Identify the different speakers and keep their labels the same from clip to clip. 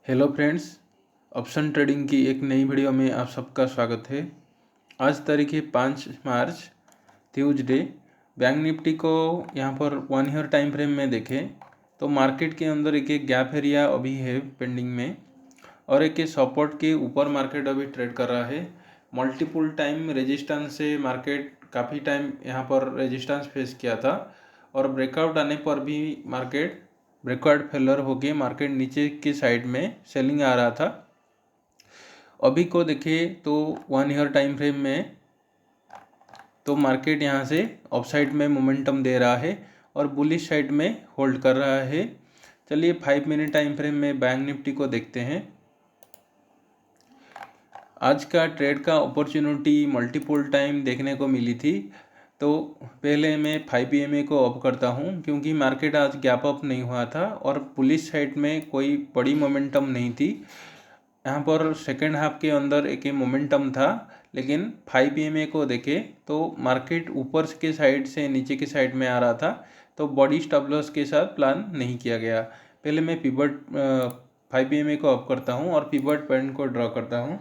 Speaker 1: Hello friends, option trading की एक नई वीडियो में आप सबका स्वागत है। आज तारीख है 5 मार्च ट्यूसडे। बैंक निफ्टी को यहाँ पर 1 ईयर टाइम फ्रेम में देखें तो मार्केट के अंदर एक गैप एरिया अभी है पेंडिंग में और एक सपोर्ट के ऊपर मार्केट अभी ट्रेड कर रहा है। मल्टीपल टाइम रेजिस्टेंस से मार्केट काफ़ी टाइम यहाँ पर रेजिस्टेंस फेस किया था और ब्रेकआउट आने पर भी मार्केट ब्रेकआउट फेलर होके मार्केट नीचे की साइड में सेलिंग आ रहा था। अभी को देखें तो 1 ईयर टाइम फ्रेम में तो मार्केट यहाँ से अप साइड में मोमेंटम दे रहा है और बुलिश साइड में होल्ड कर रहा है। चलिए 5 मिनट टाइम फ्रेम में बैंक निफ्टी को देखते हैं। आज का ट्रेड का अपॉर्चुनिटी मल्टीपल टाइम देखने को मिली थी, तो पहले मैं 5 EMA को ऑफ करता हूँ क्योंकि मार्केट आज गैप अप नहीं हुआ था और पुलिस साइड में कोई बड़ी मोमेंटम नहीं थी। यहाँ पर सेकेंड हाफ के अंदर एक मोमेंटम था, लेकिन 5 EMA को देखे तो मार्केट ऊपर के साइड से नीचे की साइड में आ रहा था, तो बॉडी स्टॉप लॉस के साथ प्लान नहीं किया गया। पहले मैं पिवट 5 EMA को ऑफ करता हूँ और पिवट पॉइंट को ड्रॉ करता हूँ।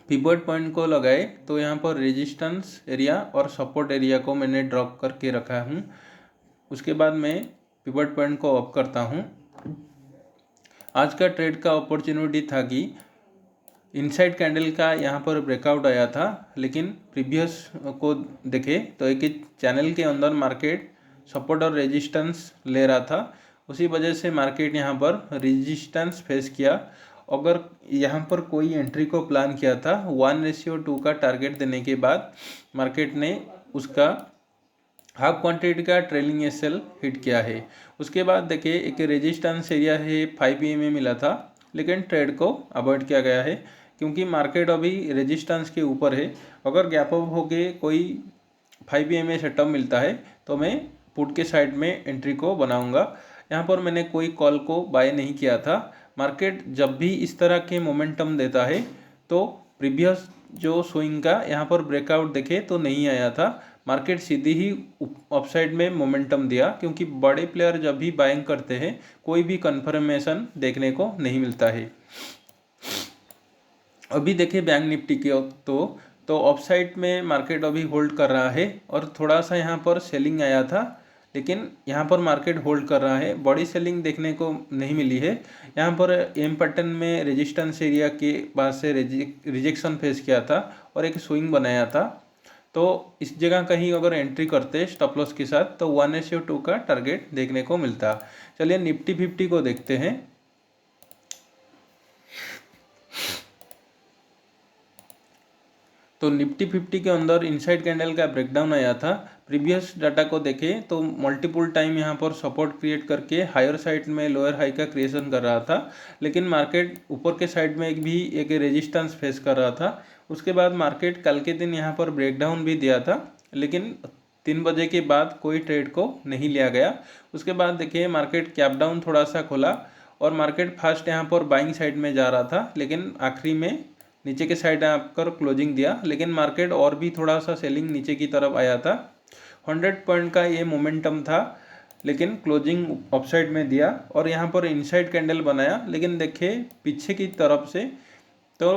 Speaker 1: पिवट पॉइंट को लगाए तो यहाँ पर रेजिस्टेंस एरिया और सपोर्ट एरिया को मैंने ड्रॉ करके रखा हूँ। उसके बाद मैं पिवट पॉइंट को ऑफ करता हूँ। आज का ट्रेड का अपॉर्चुनिटी था कि इनसाइड कैंडल का यहाँ पर ब्रेकआउट आया था, लेकिन प्रीवियस को देखे तो एक चैनल के अंदर मार्केट सपोर्ट और रेजिस्टेंस ले रहा था, उसी वजह से मार्केट यहाँ पर रेजिस्टेंस फेस किया। अगर यहाँ पर कोई एंट्री को प्लान किया था 1:2 का टारगेट देने के बाद मार्केट ने उसका हाफ क्वांटिटी का ट्रेलिंग एसएल हिट किया है। उसके बाद देखिए एक रेजिस्टेंस एरिया है 5 EMA मिला था, लेकिन ट्रेड को अवॉइड किया गया है क्योंकि मार्केट अभी रेजिस्टेंस के ऊपर है। अगर गैप अप होके कोई 5 EMA सेटअप मिलता है तो मैं पुट के साइड में एंट्री को बनाऊंगा। यहाँ पर मैंने कोई कॉल को बाय नहीं किया था। मार्केट जब भी इस तरह के मोमेंटम देता है तो प्रीवियस जो स्विंग का यहाँ पर ब्रेकआउट देखे तो नहीं आया था, मार्केट सीधी ही अपसाइड में मोमेंटम दिया क्योंकि बड़े प्लेयर जब भी बाइंग करते हैं कोई भी कंफर्मेशन देखने को नहीं मिलता है। अभी देखिए बैंक निफ्टी की तो अपसाइड में मार्केट अभी होल्ड कर रहा है और थोड़ा सा यहाँ पर सेलिंग आया था, लेकिन यहाँ पर मार्केट होल्ड कर रहा है। बड़ी सेलिंग देखने को नहीं मिली है। यहाँ पर एम पैटर्न में रेजिस्टेंस एरिया के पास से रिजेक्शन फेस किया था और एक स्विंग बनाया था, तो इस जगह कहीं अगर एंट्री करते स्टॉप लॉस के साथ तो 1:2 का टारगेट देखने को मिलता। चलिए निफ्टी 50 को देखते हैं। तो निफ्टी 50 के अंदर इनसाइड कैंडल का ब्रेकडाउन आया था। प्रीवियस डाटा को देखें तो मल्टीपल टाइम यहाँ पर सपोर्ट क्रिएट करके हायर साइड में लोअर हाई का क्रिएशन कर रहा था, लेकिन मार्केट ऊपर के साइड में एक रेजिस्टेंस फेस कर रहा था। उसके बाद मार्केट कल के दिन यहाँ पर ब्रेकडाउन भी दिया था, लेकिन 3 बजे के बाद कोई ट्रेड को नहीं लिया गया। उसके बाद देखिए मार्केट कैप डाउन थोड़ा सा खोला और मार्केट फास्ट यहाँ पर बाइंग साइड में जा रहा था, लेकिन आखिरी में नीचे के साइड आकर क्लोजिंग दिया, लेकिन मार्केट और भी थोड़ा सा सेलिंग नीचे की तरफ आया था। 100 पॉइंट का ये मोमेंटम था, लेकिन क्लोजिंग अपसाइड में दिया और यहाँ पर इनसाइड कैंडल बनाया, लेकिन देखिए पीछे की तरफ से तो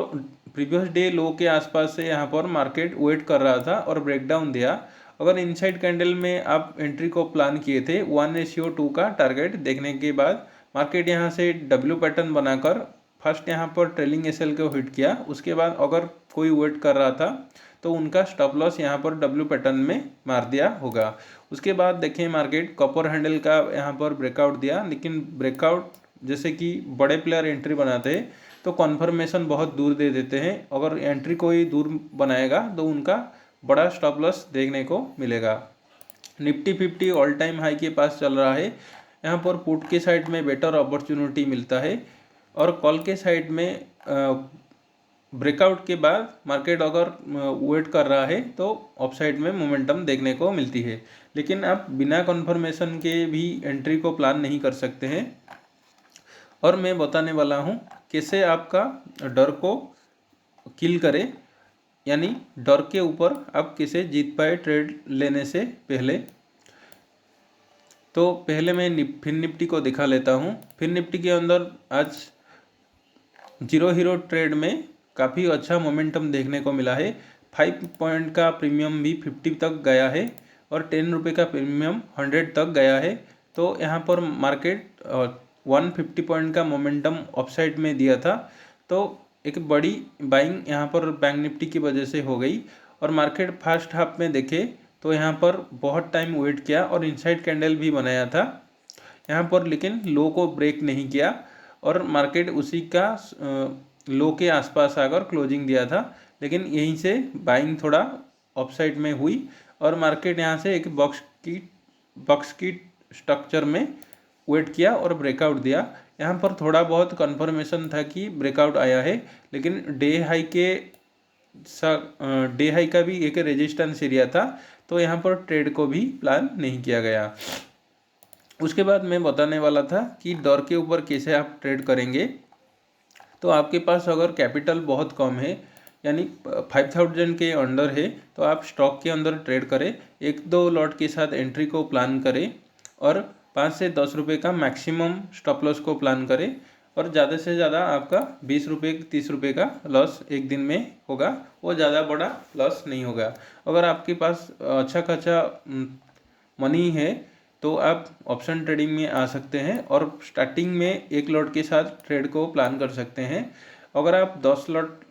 Speaker 1: प्रीवियस डे लो के आसपास से यहाँ पर मार्केट वेट कर रहा था और ब्रेकडाउन दिया। अगर इनसाइड कैंडल में आप एंट्री को प्लान किए थे 1:2 का टारगेट देखने के बाद मार्केट यहाँ से डब्ल्यू पैटर्न बनाकर फर्स्ट यहाँ पर ट्रेलिंग एसएल को हिट किया। उसके बाद अगर कोई वेट कर रहा था तो उनका स्टॉप लॉस यहाँ पर डब्ल्यू पैटर्न में मार दिया होगा। उसके बाद देखें मार्केट कॉपर हैंडल का यहाँ पर ब्रेकआउट दिया, लेकिन ब्रेकआउट जैसे कि बड़े प्लेयर एंट्री बनाते हैं तो कन्फर्मेशन बहुत दूर दे देते हैं। अगर एंट्री कोई दूर बनाएगा तो उनका बड़ा स्टॉप लॉस देखने को मिलेगा। निफ्टी 50 ऑल टाइम हाई के पास चल रहा है। यहाँ पर पुट के साइड में बेटर अपॉर्चुनिटी मिलता है और कॉल के साइड में ब्रेकआउट के बाद मार्केट अगर वेट कर रहा है तो अपसाइड में मोमेंटम देखने को मिलती है, लेकिन आप बिना कंफर्मेशन के भी एंट्री को प्लान नहीं कर सकते हैं। और मैं बताने वाला हूँ कैसे आपका डर को किल करें, यानी डर के ऊपर आप कैसे जीत पाए ट्रेड लेने से पहले। तो पहले मैं फिर निफ्टी को दिखा लेता हूँ। फिर निफ्टी के अंदर आज जीरो हीरो ट्रेड में काफ़ी अच्छा मोमेंटम देखने को मिला है। 5 पॉइंट का प्रीमियम भी 50 तक गया है और 10 रुपये का प्रीमियम 100 तक गया है। तो यहाँ पर मार्केट 150 पॉइंट का मोमेंटम अपसाइड में दिया था। तो एक बड़ी बाइंग यहाँ पर बैंक निफ्टी की वजह से हो गई। और मार्केट फर्स्ट हाफ में देखे तो यहाँ पर बहुत टाइम वेट किया और इनसाइड कैंडल भी बनाया था यहाँ पर, लेकिन लो को ब्रेक नहीं किया और मार्केट उसी का लो के आसपास आकर क्लोजिंग दिया था। लेकिन यहीं से बाइंग थोड़ा अपसाइड में हुई और मार्केट यहाँ से एक बॉक्स की स्ट्रक्चर में वेट किया और ब्रेकआउट दिया। यहाँ पर थोड़ा बहुत कंफर्मेशन था कि ब्रेकआउट आया है, लेकिन डे हाई का भी एक रेजिस्टेंस एरिया था, तो यहाँ पर ट्रेड को भी प्लान नहीं किया गया। उसके बाद मैं बताने वाला था कि डर के ऊपर कैसे आप ट्रेड करेंगे। तो आपके पास अगर कैपिटल बहुत कम है, यानी 5000 के अंडर है, तो आप स्टॉक के अंदर ट्रेड करें, 1-2 लॉट के साथ एंट्री को प्लान करें और 5 से 10 रुपये का मैक्सिमम स्टॉप लॉस को प्लान करें। और ज़्यादा से ज़्यादा आपका 20 रुपये 30 रुपये का लॉस एक दिन में होगा, वो ज़्यादा बड़ा लॉस नहीं होगा। अगर आपके पास अच्छा खासा मनी है तो आप ऑप्शन ट्रेडिंग में आ सकते हैं और स्टार्टिंग में 1 लॉट के साथ ट्रेड को प्लान कर सकते हैं। अगर आप 10 लॉट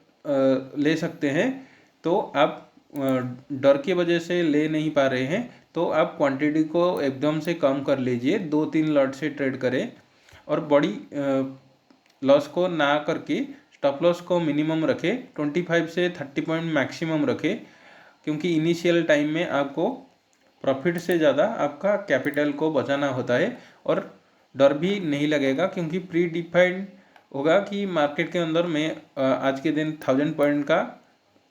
Speaker 1: ले सकते हैं तो आप डर की वजह से ले नहीं पा रहे हैं, तो आप क्वांटिटी को एकदम से कम कर लीजिए, 2-3 लॉट से ट्रेड करें और बड़ी लॉस को ना करके स्टॉप लॉस को मिनिमम रखें, 25 से 30 पॉइंट मैक्सिमम रखें, क्योंकि इनिशियल टाइम में आपको प्रॉफिट से ज़्यादा आपका कैपिटल को बचाना होता है और डर भी नहीं लगेगा, क्योंकि प्री डिफाइंड होगा कि मार्केट के अंदर मैं आज के दिन 1000 पॉइंट का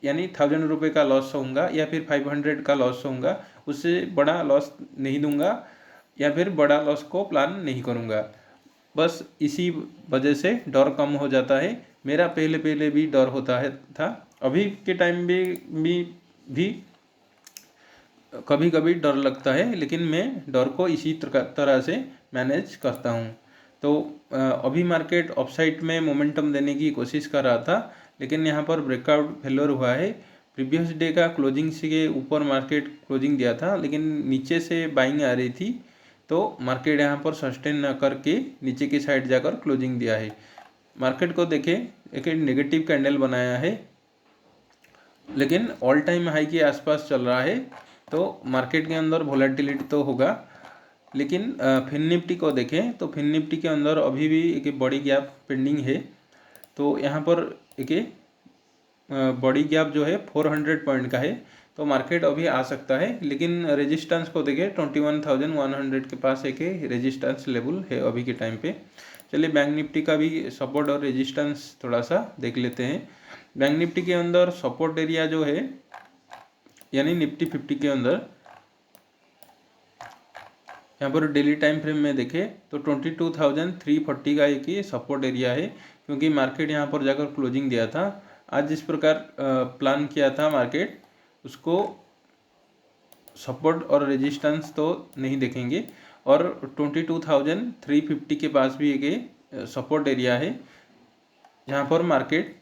Speaker 1: यानी 1000 रुपये का लॉस होऊंगा या फिर 500 का लॉस होऊंगा, उससे बड़ा लॉस नहीं दूंगा या फिर बड़ा लॉस को प्लान नहीं करूंगा। बस इसी वजह से डर कम हो जाता है। मेरा पहले भी डर होता है था, अभी के टाइम भी कभी कभी डर लगता है, लेकिन मैं डर को इसी तरह से मैनेज करता हूँ। तो अभी मार्केट अपसाइड में मोमेंटम देने की कोशिश कर रहा था, लेकिन यहाँ पर ब्रेकआउट फेलियर हुआ है। प्रीवियस डे का क्लोजिंग से ऊपर मार्केट क्लोजिंग दिया था, लेकिन नीचे से बाइंग आ रही थी, तो मार्केट यहाँ पर सस्टेन न करके नीचे की साइड जाकर क्लोजिंग दिया है। मार्केट को देखें, एक नेगेटिव कैंडल बनाया है, लेकिन ऑल टाइम हाई के आसपास चल रहा है, तो मार्केट के अंदर वोलेटिलिटी तो होगा। लेकिन फिन निफ्टी को देखें तो फिन निफ्टी के अंदर अभी भी एक बड़ी गैप पेंडिंग है। तो यहाँ पर एक बड़ी गैप जो है 400 पॉइंट का है, तो मार्केट अभी आ सकता है। लेकिन रेजिस्टेंस को देखें 21,100 के पास एक रेजिस्टेंस लेवल है अभी के टाइम पे। चलिए बैंक निफ्टी का भी सपोर्ट और रेजिस्टेंस थोड़ा सा देख लेते हैं। बैंक निफ्टी के अंदर सपोर्ट एरिया जो है, यानी निफ्टी 50 के अंदर यहाँ पर डेली टाइम फ्रेम में देखें तो 22,340 का एक ये सपोर्ट एरिया है, क्योंकि मार्केट यहाँ पर जाकर क्लोजिंग दिया था। आज जिस प्रकार प्लान किया था मार्केट, उसको सपोर्ट और रेजिस्टेंस तो नहीं देखेंगे। और 22,350 के पास भी एक सपोर्ट एरिया है, जहाँ पर मार्केट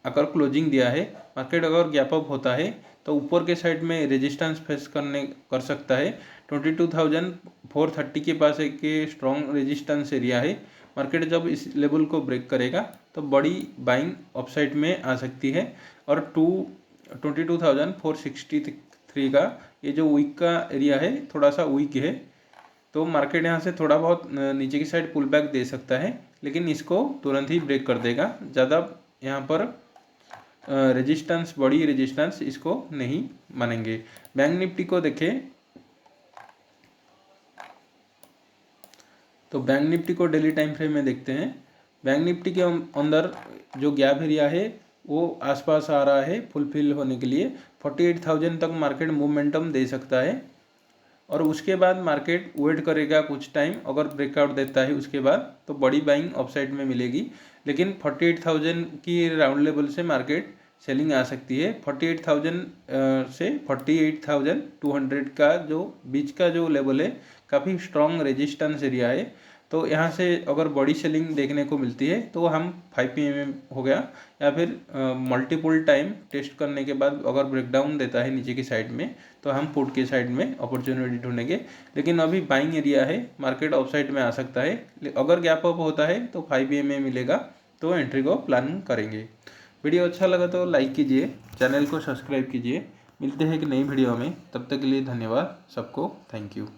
Speaker 1: अगर क्लोजिंग दिया है। मार्केट अगर गैप अप होता है तो ऊपर के साइड में रेजिस्टेंस फेस कर सकता है। 22,430 के पास एक स्ट्रॉन्ग रेजिस्टेंस एरिया है। मार्केट जब इस लेवल को ब्रेक करेगा तो बड़ी बाइंग अपसाइड में आ सकती है। और 22,463 का ये जो वीक का एरिया है, थोड़ा सा वीक है, तो मार्केट यहाँ से थोड़ा बहुत नीचे की साइड पुल बैक दे सकता है, लेकिन इसको तुरंत ही ब्रेक कर देगा। ज़्यादा यहाँ पर रेजिस्टेंस, बड़ी रेजिस्टेंस इसको नहीं मानेंगे। बैंक निफ्टी को देखें तो बैंक निफ्टी को डेली टाइम फ्रेम में देखते हैं। बैंक निफ्टी के अंदर जो गैप एरिया है वो आसपास आ रहा है फुलफिल होने के लिए। 48,000 तक मार्केट मूवमेंटम दे सकता है और उसके बाद मार्केट वेट करेगा कुछ टाइम। अगर ब्रेकआउट देता है उसके बाद तो बड़ी बाइंग अपसाइड में मिलेगी, लेकिन 48,000 की राउंड लेवल से मार्केट सेलिंग आ सकती है। 48,000 से 48,200 का जो बीच का जो लेवल है, काफ़ी स्ट्रॉन्ग रेजिस्टेंस एरिया है। तो यहाँ से अगर बड़ी सेलिंग देखने को मिलती है तो हम 5 PM हो गया, या फिर मल्टीपल टाइम टेस्ट करने के बाद अगर ब्रेकडाउन देता है नीचे की साइड में तो हम पुट के साइड में अपॉर्चुनिटी ढूंढेंगे। लेकिन अभी बाइंग एरिया है, मार्केट ऑफ साइड में आ सकता है। अगर गैप अप होता है तो 5 PM मिलेगा तो एंट्री को प्लान करेंगे। वीडियो अच्छा लगा तो लाइक कीजिए, चैनल को सब्सक्राइब कीजिए। मिलते हैं एक नई वीडियो में, तब तक के लिए धन्यवाद सबको, थैंक यू।